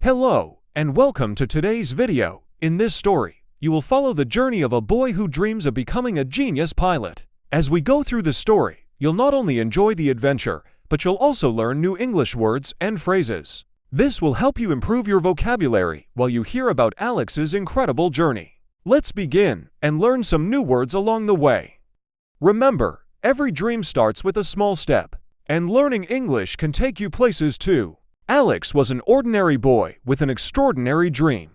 Hello, and welcome to today's video. In this story, you will follow the journey of a boy who dreams of becoming a genius pilot. As we go through the story, you'll not only enjoy the adventure, but you'll also learn new English words and phrases. This will help you improve your vocabulary while you hear about Alex's incredible journey. Let's begin and learn some new words along the way. Remember, every dream starts with a small step, and learning English can take you places too. Alex was an ordinary boy with an extraordinary dream.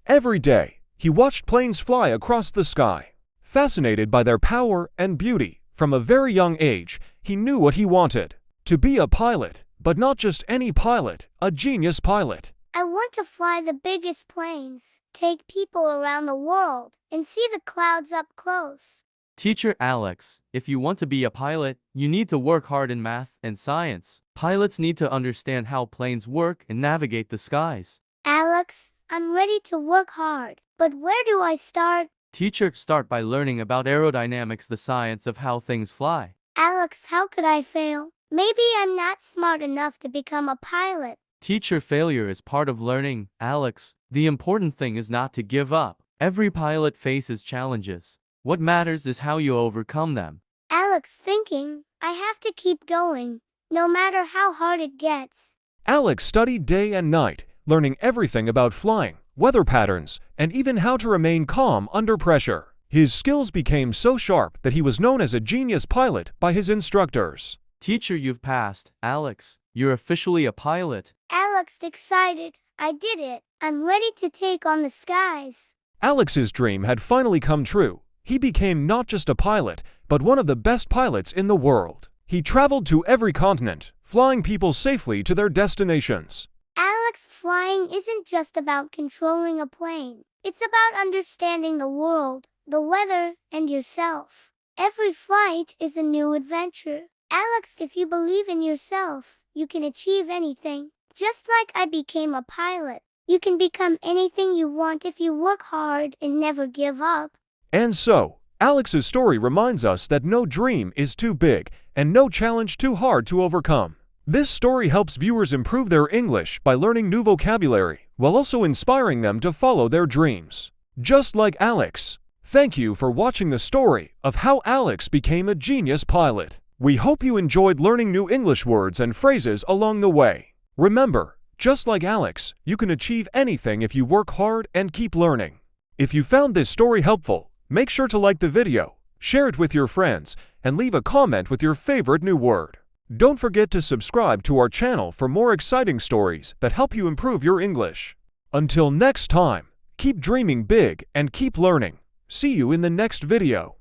Every day, he watched planes fly across the sky. Fascinated by their power and beauty, from a very young age, he knew what he wanted: to be a pilot, but not just any pilot, a genius pilot. I want to fly the biggest planes, take people around the world, and see the clouds up close. Teacher Alex, if you want to be a pilot, you need to work hard in math and science. Pilots need to understand how planes work and navigate the skies. Alex, I'm ready to work hard, but where do I start? Teacher, start by learning about aerodynamics, the science of how things fly. Alex, how could I fail? Maybe I'm not smart enough to become a pilot. Teacher, failure is part of learning. Alex, the important thing is not to give up. Every pilot faces challenges. What matters is how you overcome them. Alex thinking, I have to keep going, no matter how hard it gets. Alex studied day and night, learning everything about flying, weather patterns, and even how to remain calm under pressure. His skills became so sharp that he was known as a genius pilot by his instructors. Teacher, you've passed. Alex, you're officially a pilot. Alex excited, I did it. I'm ready to take on the skies. Alex's dream had finally come true. He became not just a pilot, but one of the best pilots in the world. He traveled to every continent, flying people safely to their destinations. Alex, flying isn't just about controlling a plane. It's about understanding the world, the weather, and yourself. Every flight is a new adventure. Alex, if you believe in yourself, you can achieve anything. Just like I became a pilot, you can become anything you want if you work hard and never give up. And so, Alex's story reminds us that no dream is too big and no challenge too hard to overcome. This story helps viewers improve their English by learning new vocabulary, while also inspiring them to follow their dreams. Just like Alex. Thank you for watching the story of how Alex became a genius pilot. We hope you enjoyed learning new English words and phrases along the way. Remember, just like Alex, you can achieve anything if you work hard and keep learning. If you found this story helpful, make sure to like the video, share it with your friends, and leave a comment with your favorite new word. Don't forget to subscribe to our channel for more exciting stories that help you improve your English. Until next time, keep dreaming big and keep learning. See you in the next video.